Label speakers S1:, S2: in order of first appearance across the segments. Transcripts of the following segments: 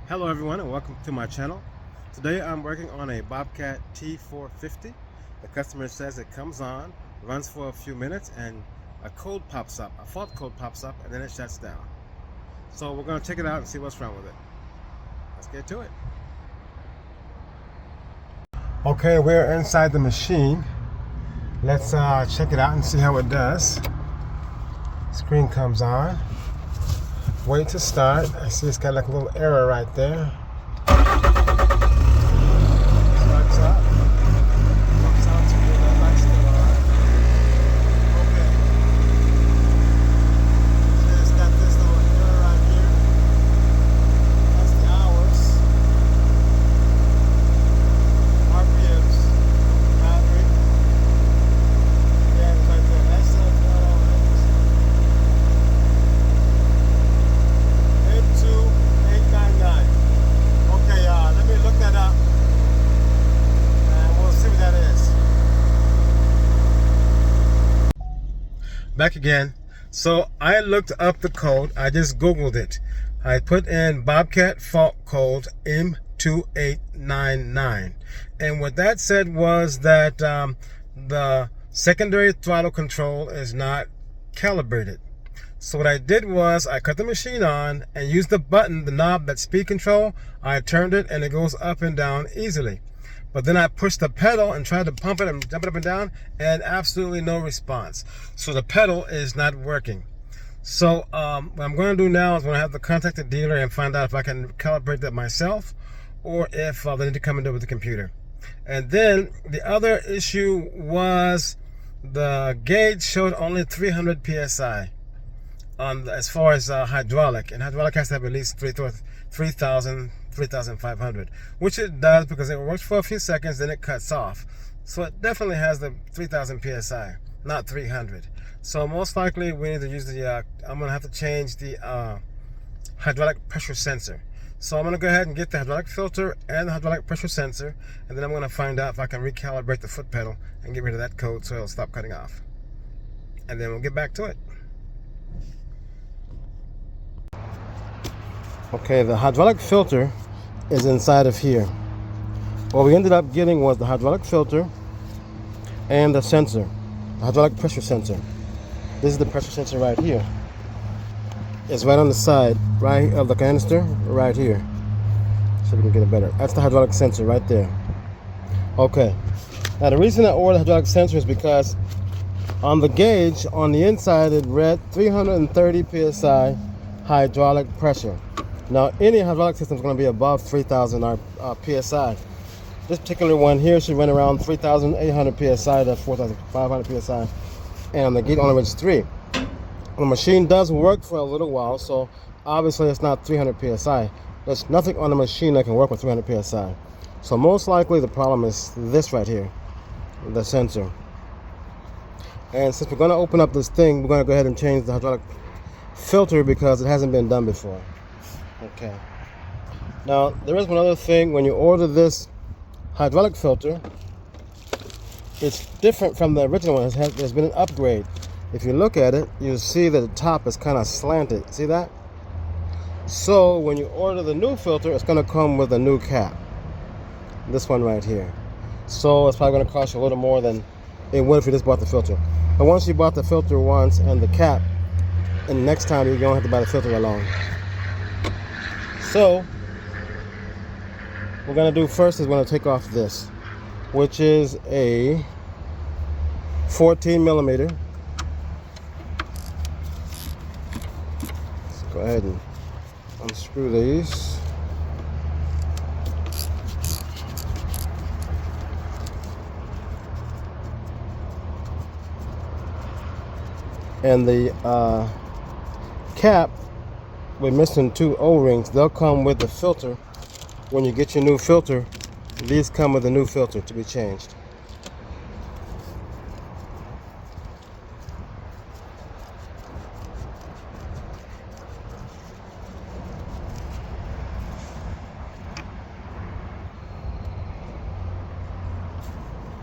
S1: Hello everyone and welcome to my channel. Today I'm working on a Bobcat T450. The customer says it comes on, runs for a few minutes, and a code pops up, a fault code pops up, and then it shuts down. So we're going to check it out and see what's wrong with it. Let's get to it. Okay, we're inside the machine. Let's check it out and see how it does. Screen comes on. Wait to start. I see it's got like a little error right there. Starts up. Comes on to the lights still on. Okay. So it's got this little error right here. That's the hours. RPMs. Battery. Yeah, it's right there. That's m2899. Okay, let me look that up and we'll see what that is. Back again. So I looked up the code. I just Googled it. I put in Bobcat fault code M2899. And what that said was that the secondary throttle control is not calibrated. So what I did was I cut the machine on and used the button, the knob, that speed control. I turned it and it goes up and down easily. But then I pushed the pedal and tried to pump it and jump it up and down, and absolutely no response. So the pedal is not working. So what I'm going to do now is I'm going to have to contact the dealer and find out if I can calibrate that myself or if they need to come and do it with the computer. And then the other issue was the gauge showed only 300 psi. As far as hydraulic, and hydraulic has to have at least 3,500, which it does because it works for a few seconds, then it cuts off. So it definitely has the 3,000 psi, not 300. So most likely we need to use the, I'm going to have to change the hydraulic pressure sensor. So I'm going to go ahead and get the hydraulic filter and the hydraulic pressure sensor, and then I'm going to find out if I can recalibrate the foot pedal and get rid of that code so it'll stop cutting off. And then we'll get back to it. Okay, the hydraulic filter is inside of here. What we ended up getting was the hydraulic filter and the sensor, the hydraulic pressure sensor. This is the pressure sensor right here. It's right on the side, right of the canister, right here. So we can get it better. That's the hydraulic sensor right there. Okay. Now the reason I ordered the hydraulic sensor is because on the gauge on the inside it read 330 psi hydraulic pressure. Now, any hydraulic system is going to be above 3,000 psi. This particular one here should run around 3,800 psi to 4,500 psi, and the gauge only reads 3. The machine does work for a little while, so obviously it's not 300 psi. There's nothing on the machine that can work with 300 psi. So most likely the problem is this right here, the sensor. And since we're going to open up this thing, we're going to go ahead and change the hydraulic filter because it hasn't been done before. Okay. Now, there is one other thing. When you order this hydraulic filter, it's different from the original one. There's been an upgrade. If you look at it, you'll see that the top is kind of slanted. See that? So, when you order the new filter, it's going to come with a new cap. This one right here. So, it's probably going to cost you a little more than it would if you just bought the filter. But once you bought the filter once and the cap, and next time you don't have to buy the filter alone. So, what we're going to do first is we're going to take off this, which is a 14 millimeter. Let's go ahead and unscrew these. And the cap, we're missing 2 O-rings. They'll come with the filter. When you get your new filter, these come with a new filter to be changed.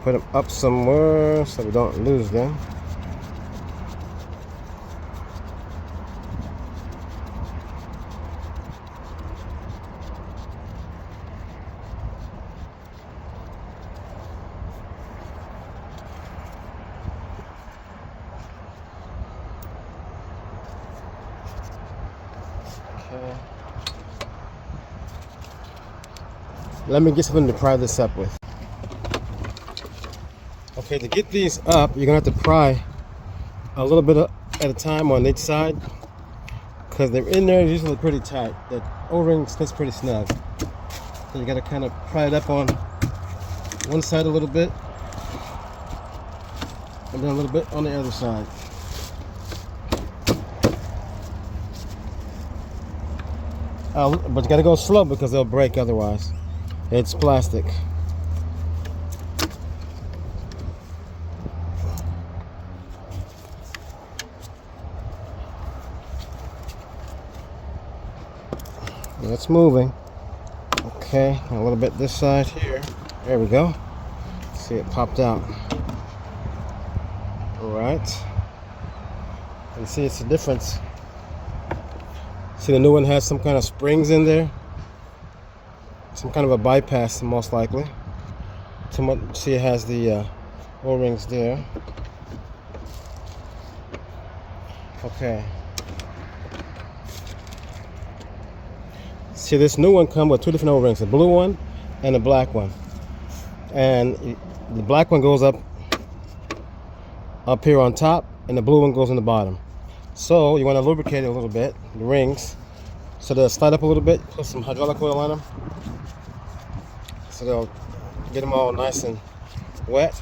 S1: Put them up somewhere so we don't lose them. Okay. Let me get something to pry this up with. Okay, to get these up, you're gonna have to pry a little bit at a time on each side, because they're in there usually pretty tight. The O-ring sits pretty snug. So you gotta kind of pry it up on one side a little bit, and then a little bit on the other side. But you gotta go slow because they'll break otherwise. It's plastic. It's moving. Okay, a little bit this side here. There we go. See, it popped out. All right. And see, it's a difference. See, the new one has some kind of springs in there. Some kind of a bypass, most likely. See, it has the O-rings there. Okay. See, this new one comes with two different O-rings, the blue one and the black one. And the black one goes up here on top, and the blue one goes on the bottom. So you want to lubricate it a little bit, the rings, so they'll slide up a little bit. Put some hydraulic oil on them, so they'll get them all nice and wet.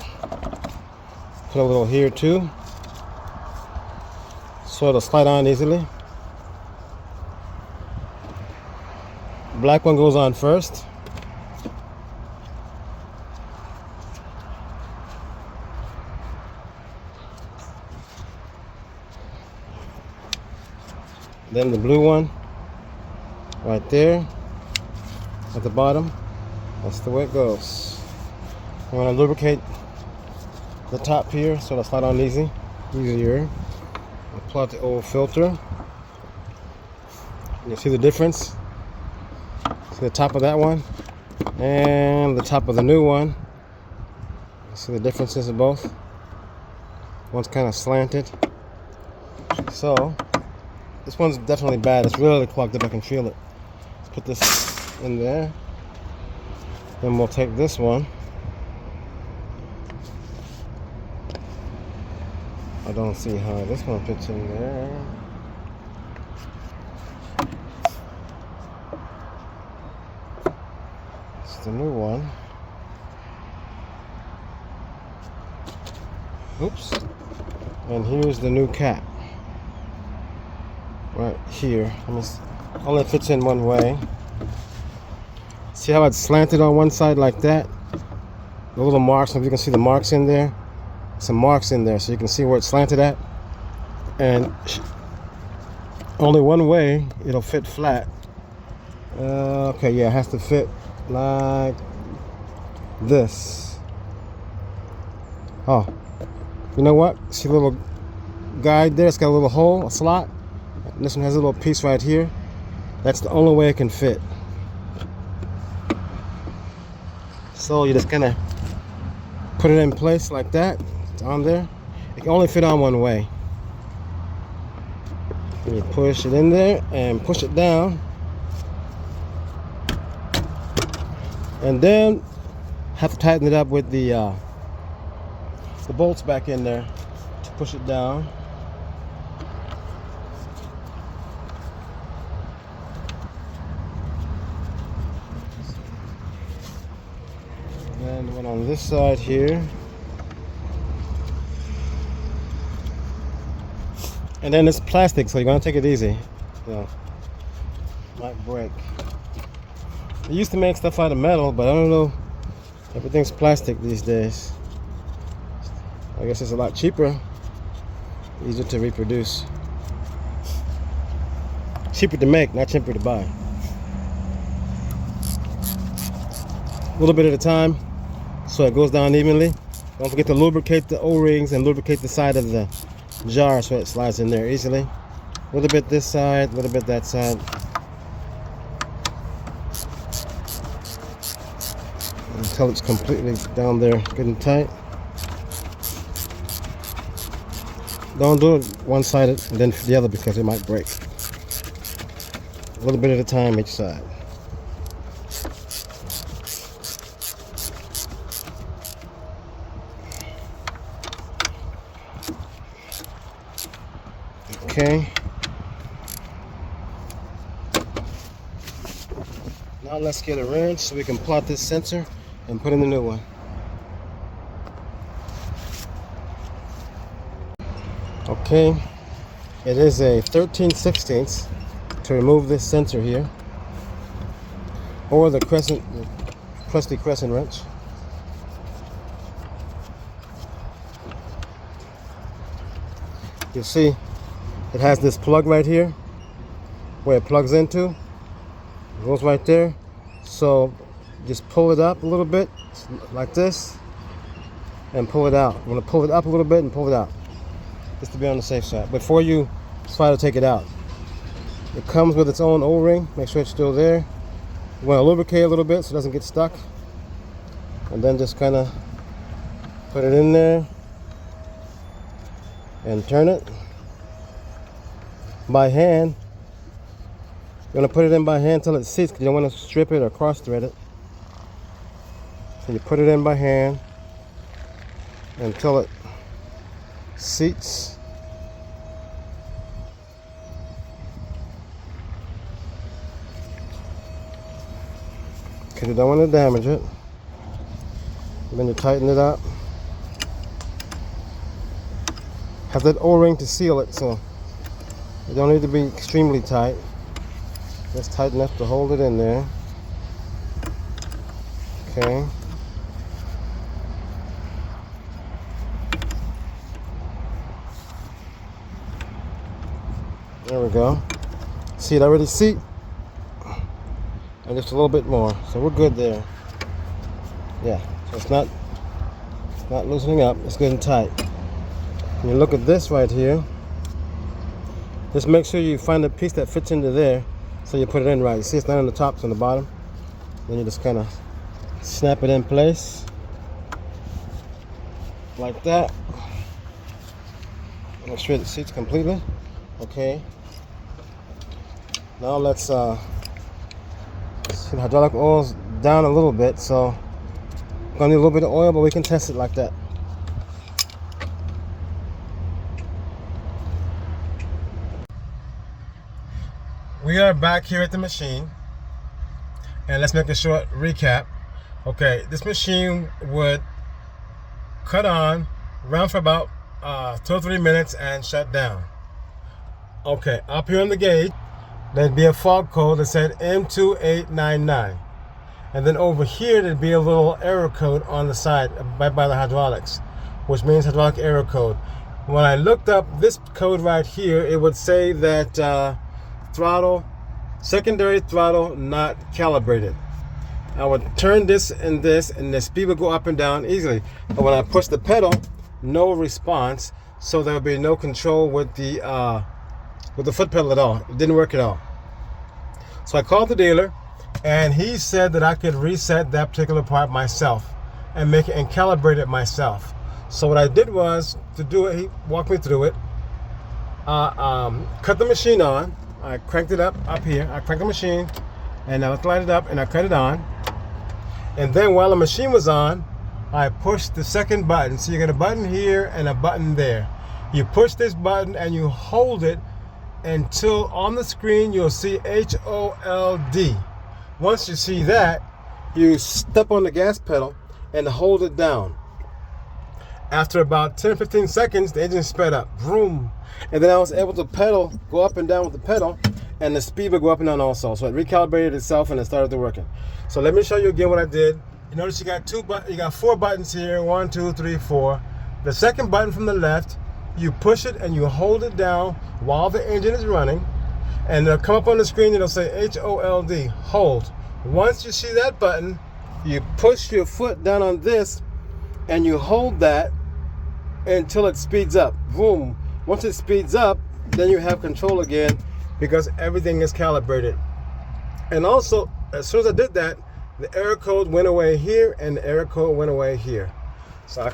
S1: Put a little here too, so it'll slide on easily. Black one goes on first. Then the blue one right there at the bottom. That's the way it goes. You want to lubricate the top here so it'll slide on easier. Apply the old filter. You see the difference? See the top of that one and the top of the new one. You see the differences of both? One's kind of slanted. So this one's definitely bad. It's really clogged up. I can feel it. Let's put this in there. Then we'll take this one. I don't see how this one fits in there. It's the new one. Oops. And here's the new cap. Right here. Only fits in one way. See how it's slanted on one side like that? The little marks, if you can see the marks in there. Some marks in there, so you can see where it's slanted at. And only one way it'll fit flat. Okay, yeah, it has to fit like this. Oh, you know what? See the little guide there? It's got a little hole, a slot. And this one has a little piece right here. That's the only way it can fit. So you just kind of put it in place like that. It's on there. It can only fit on one way. And you push it in there and push it down. And then have to tighten it up with the bolts back in there to push it down. And one on this side here. And then it's plastic, so you're gonna take it easy. So, might break. They used to make stuff out of metal, but I don't know. Everything's plastic these days. I guess it's a lot cheaper, easier to reproduce. Cheaper to make, not cheaper to buy. A little bit at a time, so it goes down evenly. Don't forget to lubricate the O-rings and lubricate the side of the jar so it slides in there easily. A little bit this side, a little bit that side. Until it's completely down there, good and tight. Don't do it one-sided and then the other because it might break. A little bit at a time each side. Okay. Now let's get a wrench so we can plot this sensor and put in the new one. Okay, it is a 13/16 to remove this sensor here, or the crusty crescent wrench. You see, it has this plug right here where it plugs into. It goes right there. So just pull it up a little bit like this and pull it out. I'm going to pull it up a little bit and pull it out just to be on the safe side before you try to take it out. It comes with its own O-ring. Make sure it's still there. You want to lubricate a little bit so it doesn't get stuck, and then just kind of put it in there and turn it by hand. You're going to put it in by hand until it seats, because you don't want to strip it or cross thread it. So you put it in by hand until it seats. Because you don't want to damage it. And then you tighten it up. Have that O-ring to seal it, so you don't need to be extremely tight. Just tight enough to hold it in there. Okay. There we go. See, it already seat. And just a little bit more. So we're good there. Yeah. So it's not loosening up. It's good and tight. When you look at this right here, just make sure you find a piece that fits into there, so you put it in right. You see it's not on the top, it's on the bottom. Then you just kind of snap it in place like that. Make sure it seats completely. Okay. Now let's see, the hydraulic oil's down a little bit, so gonna need a little bit of oil, but we can test it like that. We are back here at the machine, and let's make a short recap. Okay, this machine would cut on, run for about 2 or 3 minutes, and shut down. Okay, up here on the gauge, there'd be a fault code that said M2899. And then over here, there'd be a little error code on the side by the hydraulics, which means hydraulic error code. When I looked up this code right here, it would say that secondary throttle not calibrated. I would turn this and the speed would go up and down easily. But when I push the pedal, no response, so there would be no control with the foot pedal at all. It didn't work at all. So I called the dealer, and he said that I could reset that particular part myself and make it and calibrate it myself. So what I did was, to do it, he walked me through it. Cut the machine on. I cranked it up here. I cranked the machine, and I lighted it up, and I cut it on. And then while the machine was on, I pushed the second button. So you got a button here and a button there. You push this button and you hold it until on the screen you'll see HOLD. Once you see that, you step on the gas pedal and hold it down. After about 10-15 seconds, the engine sped up, vroom. And then I was able to go up and down with the pedal, and the speed would go up and down also. So it recalibrated itself and it started to working. So let me show you again what I did. You notice you got 4 buttons here, 1, 2, 3, 4. The second button from the left, you push it and you hold it down while the engine is running, and it'll come up on the screen, it'll say HOLD, hold. Once you see that button, you push your foot down on this and you hold that until it speeds up. Boom. Once it speeds up, then you have control again, because everything is calibrated. And also, as soon as I did that, the error code went away here and the error code went away here. So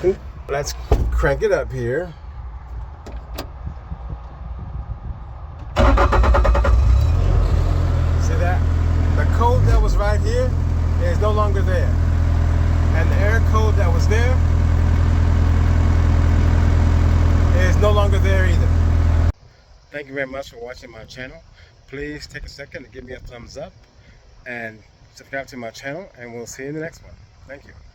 S1: let's crank it up here. here is no longer there. And the error code that was there is no longer there either. Thank you very much for watching my channel. Please take a second to give me a thumbs up and subscribe to my channel, and we'll see you in the next one. Thank you.